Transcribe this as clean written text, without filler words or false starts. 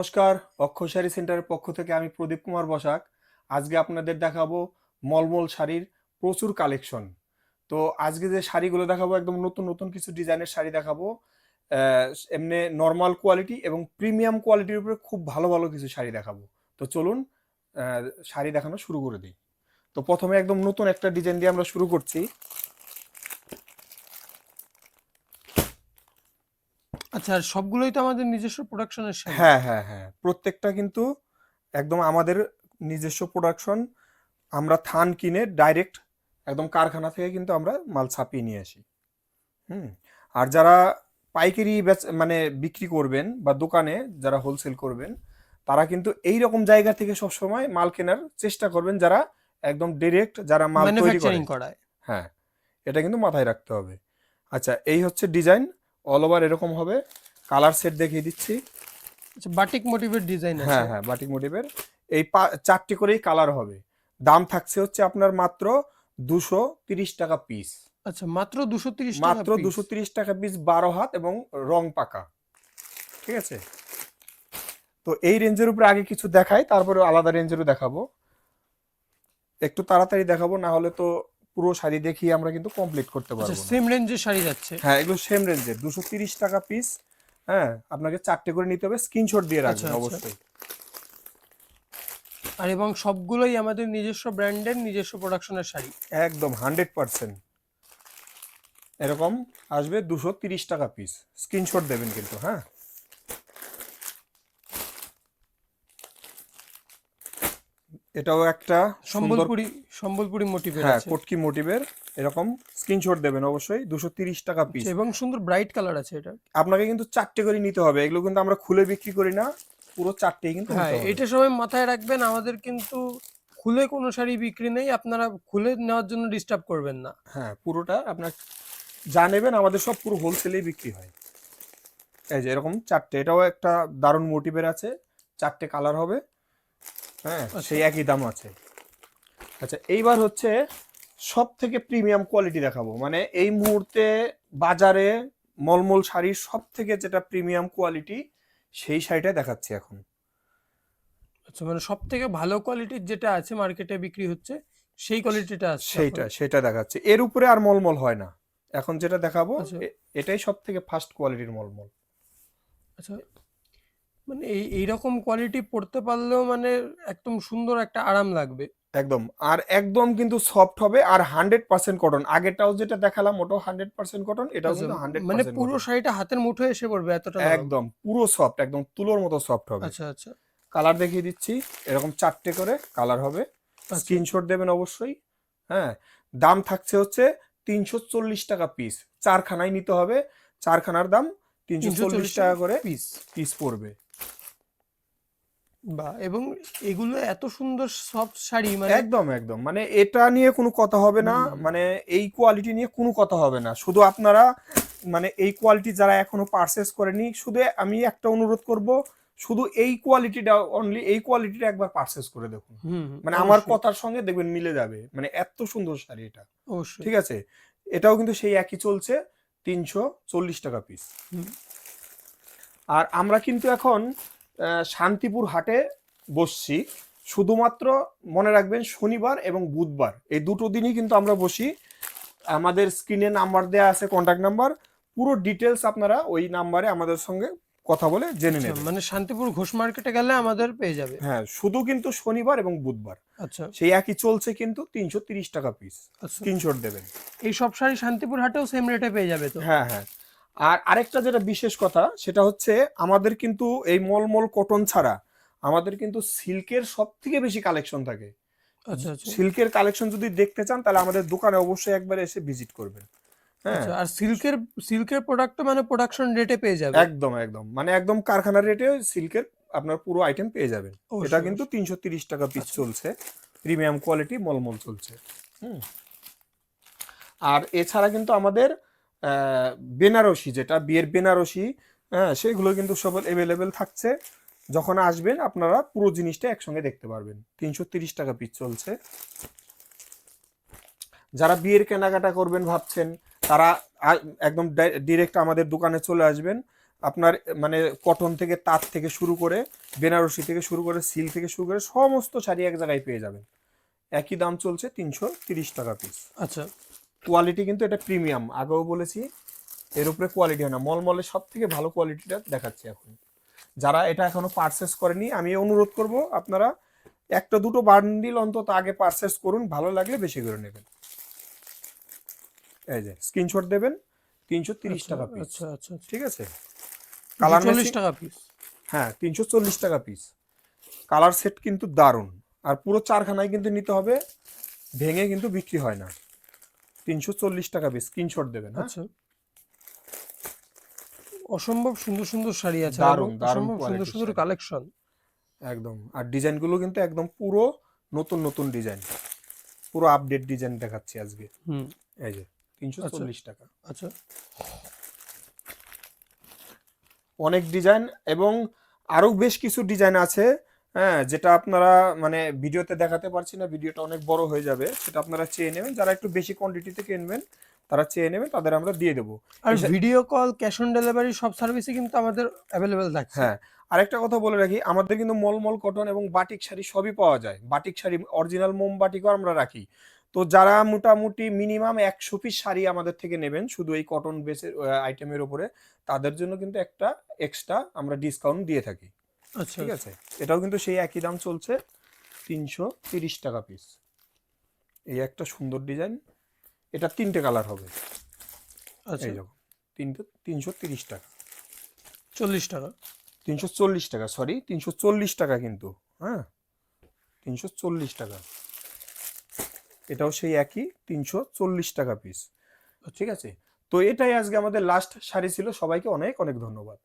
নমস্কার, অক্ষয় শাড়ি সেন্টারের পক্ষ থেকে আমি প্রদীপ কুমার বসাক। আজকে আপনাদের দেখাবো মলমল শাড়ির প্রচুর কালেকশন। তো আজকে যে শাড়িগুলো দেখাবো একদম নতুন নতুন কিছু ডিজাইনের শাড়ি দেখাবো। এমনি নর্মাল কোয়ালিটি এবং প্রিমিয়াম কোয়ালিটির উপরে খুব ভালো ভালো কিছু শাড়ি দেখাবো। তো চলুন শাড়ি দেখানো শুরু করে দিই। তো প্রথমে একদম নতুন একটা ডিজাইন দিয়ে আমরা শুরু করছি। আচ্ছা, আর সবগুলোই তো আমাদের নিজস্ব প্রোডাকশনের শাড়ি। হ্যাঁ হ্যাঁ হ্যাঁ, প্রত্যেকটা কিন্তু একদম আমাদের নিজস্ব প্রোডাকশন। আমরা থান কিনে ডাইরেক্ট একদম কারখানা থেকে কিন্তু আমরা মাল ছাপিয়ে নিয়ে আসি। হুম। আর যারা পাইকারি মানে বিক্রি করবেন বা দোকানে যারা হোলসেল করবেন, তারা কিন্তু এই রকম জায়গা থেকে সব সময় মাল কেনার চেষ্টা করবেন, যারা একদম ডিরেক্ট যারা মাল তৈরি করে। ম্যানুফ্যাকচারিং করায়। হ্যাঁ, এটা কিন্তু মাথায় রাখতে হবে। আচ্ছা, এই হচ্ছে ডিজাইন, অল ওভার এরকম হবে। কালার সেট দেখিয়ে দিচ্ছি। আচ্ছা, বাটিক মোটিভের ডিজাইন হ্যাঁ আছে। হ্যাঁ, বাটিক মোটিভের এই চারটি করেই কালার হবে। দাম থাকছে হচ্ছে আপনার মাত্র 230 টাকা পিস। আচ্ছা, মাত্র 230 টাকা মাত্র পিস। 230 টাকা পিস, 12 হাত এবং রং পাকা। ঠিক আছে। তো এই রেঞ্জের উপরে আগে কিছু দেখাই, তারপরে আলাদা রেঞ্জেরও দেখাবো। একটু তাড়াতাড়ি দেখাবো, না হলে তো পুরো শাড়ি দেখিয়ে আমরা কিন্তু কমপ্লিট করতে আচ্ছা, পারবো না। সেম রেঞ্জের শাড়ি যাচ্ছে। হ্যাঁ, এগুলো সেম রেঞ্জের 230 টাকা পিস। হ্যাঁ, আপনাকে চারটে করে নিতে হবে, স্ক্রিনশট দিয়ে আচ্ছা রাখবেন আচ্ছা। অবশ্যই। আর এবং সবগুলোই আমাদের নিজস্ব ব্র্যান্ডের নিজস্ব প্রোডাকশনের শাড়ি। একদম 100% এরকম আসবে 230 টাকা পিস। স্ক্রিনশট দেবেন কিন্তু। হ্যাঁ, এটাও একটা সুন্দর। সম্বলপুরি মোটিভের হ্যাঁ, আছে। কটকি মোটিভের। এরকম স্ক্রিনশট দেবেন অবশ্যই। 230 টাকা আচ্ছা, পিস। এবং সুন্দর ব্রাইট কালার আছে এটা। আপনাকে কিন্তু চারটে করে নিতে হবে, এগুলো কিন্তু আমরা খুলে বিক্রি করি না, পুরো চারটেই কিন্তু হ্যাঁ, নিতে হবে। এটা সবাই মাথায় রাখবেন, আমাদের কিন্তু খুলে কোনো শাড়ি বিক্রি নেই, আপনারা খুলে নেওয়ার জন্য ডিস্টার্ব করবেন না। হ্যাঁ, পুরোটা আপনার যা নেবেন আমাদের সব পুরো হোলসেলেই বিক্রি হয়। এই যে এরকম চারটে, এটাও একটা দারুণ মোটিভের আছে, চারটে কালার হবে। হ্যাঁ, আচ্ছা সেই একই দাম আছে। আচ্ছা, এইবার হচ্ছে সব থেকে প্রিমিয়াম কোয়ালিটি দেখাবো, মানে এই মুহূর্তে বাজারে মলমল শাড়ির সব থেকে যেটা প্রিমিয়াম কোয়ালিটি, সেই শাড়িটা দেখাচ্ছি এখন। আচ্ছা, মানে সব থেকে ভালো কোয়ালিটির যেটা আছে মার্কেটে বিক্রি হচ্ছে সেই কোয়ালিটিটা আসছে এখন। সেটা দেখাচ্ছে, এর উপরে আর মলমল হয় না। এখন যেটা দেখাবো আচ্ছা এটাই সব থেকে ফার্স্ট কোয়ালিটির মলমল। আচ্ছা, মানে এইরকম কোয়ালিটি পড়তে পারলেও মানে একদম সুন্দর একটা আরাম লাগবে। একদম, আর একদম কিন্তু সফট হবে, আর 100% কটন। আগেরটাও যেটা দেখালাম ওটাও 100% কটন, এটাও আচ্ছা, কিন্তু মানে 100% পুরো কটন। শাড়িটা হাতের মুঠোয় এসে পড়বে এতটা নরম। একদম পুরো সফট, একদম তুলোর মতো সফট হবে। আচ্ছা আচ্ছা কালার দেখিয়ে দিচ্ছি, এরকম চারটে করে কালার হবে। আচ্ছা। স্ক্রিনশট দেবেন অবশ্যই। হ্যাঁ, দাম থাকছে হচ্ছে 340 টাকা পিস। চারখানায় নিতে হবে, চারখানার দাম 340 340 টাকা টাকা করে পিস। পিস পড়বে। বা এবং এগুলো এত সুন্দর সফট শাড়ি মানে। একদম একদম, মানে এটা নিয়ে কোনো কথা হবে না, হুম, মানে এই কোয়ালিটি নিয়ে কোনো কথা হবে না। শুধু আপনারা মানে এই কোয়ালিটি যারা এখনো পারচেস করেনি, শুধু আমি একটা অনুরোধ করব, শুধু এই কোয়ালিটিটা অনলি, এই কোয়ালিটিটা একবার পারচেস করে দেখুন। হুম, মানে আমার অবশ্যই কথার সঙ্গে দেখবেন মিলে যাবে, মানে এত সুন্দর শাড়ি এটা। অবশ্যই। ঠিক আছে। এটাও কিন্তু সেই একই চলছে, 340 টাকা পিস। হুম। আর আমরা কিন্তু এখন শান্তিপুর হাটে বসছি। শুধুমাত্র মনে রাখবেন, শনিবার এবং বুধবার এই দুটো দিনই কিন্তু আমরা বসি। আমাদের স্ক্রিনে নাম্বার দেওয়া আছে, কন্ট্যাক্ট নাম্বার। পুরো ডিটেলস আপনারা ওই নাম্বারে আমাদের সঙ্গে কথা বলে জেনে আচ্ছা, নেবেন। মানে শান্তিপুর ঘোষ মার্কেটে গেলে আমাদের পেয়ে যাবে। হ্যাঁ, শুধু কিন্তু শনিবার এবং বুধবার আচ্ছা সেই একই চলছে, কিন্তু 330 টাকা পিস। আচ্ছা, স্ক্রিনশট দেবেন। এই সব শাড়ি শান্তিপুর হাটেও সেম রেটে পেয়ে যাবে তো? হ্যাঁ হ্যাঁ। আর আরেকটা যেটা বিশেষ কথা, সেটা হচ্ছে আমাদের কিন্তু এই মলমল কটন ছাড়া আমাদের কিন্তু সিল্কের সব থেকে বেশি কালেকশন থাকে। আচ্ছা আচ্ছা সিল্কের কালেকশন যদি দেখতে চান, তাহলে আমাদের দোকানে অবশ্যই একবার এসে ভিজিট করবেন। হ্যাঁ, আচ্ছা। আর সিল্কের প্রোডাক্ট মানে প্রোডাকশন রেটে পেয়ে যাবে। একদম একদম, মানে একদম কারখানার রেটে সিল্কের আপনার পুরো আইটেম পেয়ে যাবেন। এটা অবশ্যই কিন্তু অবশ্যই। 330 টাকা পিস আচ্ছা চলছে, প্রিমিয়াম কোয়ালিটি মলমল চলছে। হুম। আর এছাড়া কিন্তু আমাদের বেনারসি, যেটা বিয়ের বেনারসি, হ্যাঁ, সেগুলো কিন্তু সব অ্যাভেলেবেল থাকছে। যখন আসবেন আপনারা পুরো জিনিসটা একসঙ্গে দেখতে পারবেন। 330 টাকা পিস চলছে। যারা বিয়ের কেনাকাটা করবেন ভাবছেন, তারা একদম ডিরেক্ট আমাদের দোকানে চলে আসবেন। আপনার মানে কটন থেকে, তাঁত থেকে শুরু করে, বেনারসি থেকে শুরু করে, সিল্ক থেকে শুরু করে সমস্ত শাড়ি এক জায়গায় পেয়ে যাবেন। একই দাম চলছে 330 টাকা পিস। আচ্ছা কোয়ালিটি কিন্তু এটা প্রিমিয়াম, আগেও বলেছি এর উপরে কোয়ালিটি হয় না। মলমলের সব থেকে ভালো কোয়ালিটিটা দেখাচ্ছি এখন। যারা এটা এখনো পারচেস করেনি, আমি অনুরোধ করব আপনারা একটা দুটো বান্ডিল অন্তত আগে পারচেস করুন, ভালো লাগলে বেশি করে নেবেন। এই যে স্ক্রিনশট দেবেন, 330 আচ্ছা টাকা পিস। আচ্ছা আচ্ছা আচ্ছা ঠিক আছে, কালার 40 ম্যাচিং, টাকা পিস। হ্যাঁ 340 টাকা পিস। কালার সেট কিন্তু দারুণ, আর পুরো চারখানায় কিন্তু নিতে হবে, ভেঙে কিন্তু বিক্রি হয় না। 340 টাকা পিস, স্ক্রিনশট দেবেন। হ্যাঁ, আচ্ছা অসম্ভব সুন্দর সুন্দর শাড়ি আছে এবং দারুণ দারুণ অসম্ভব সুন্দর কোয়ালিটির সুন্দর শাড়ি কালেকশন। একদম। আর ডিজাইনগুলো কিন্তু একদম পুরো নতুন নতুন ডিজাইন, পুরো আপডেট ডিজাইন দেখাচ্ছি আজকে। হুম এই যে 340 টাকা, আচ্ছা অনেক ডিজাইন এবং আরো বেশ কিছু ডিজাইন আছে। হ্যাঁ, যেটা আপনারা মানে ভিডিওতে দেখাতে পারছি না, ভিডিওটা অনেক বড় হয়ে যাবে, সেটা আপনারা চেয়ে নেবেন। যারা একটু বেশি কোয়ান্টিটিতে কিনবেন তারা চেয়ে নেবেন, তাদের আমরা দিয়ে দেবো। আর video call, cash on delivery সব সার্ভিসই কিন্তু আমাদের অ্যাভেলেবেল থাকছে। হ্যাঁ, আরেকটা কথা বলে রাখি, আমাদের কিন্তু মলমল কটন এবং বাটিক শাড়ি সবই পাওয়া যায়। বাটিক শাড়ি অরিজিনাল মোম বাটিকও আমরা রাখি। তো যারা মোটামুটি মিনিমাম 100 পিস শাড়ি আমাদের থেকে নেবেন শুধু এই কটন বেসের আইটেমের উপরে, তাদের জন্য কিন্তু একটা এক্সট্রা আমরা ডিসকাউন্ট দিয়ে থাকি। আচ্ছা ঠিক আছে, এটাও কিন্তু সেই একই দাম চলছে, 330 টাকা পিস। এই একটা সুন্দর ডিজাইন, এটা 3টে কালার হবে। আচ্ছা এই দেখো, 330 টাকা, 40 টাকা। 340 টাকা, সরি 340 টাকা কিন্তু। হ্যাঁ, 340 টাকা, এটাও সেই একই 340 টাকা পিস। ঠিক আছে, তো এটাই আজকে আমাদের লাস্ট শাড়ি ছিল। সবাইকে অনেক অনেক ধন্যবাদ।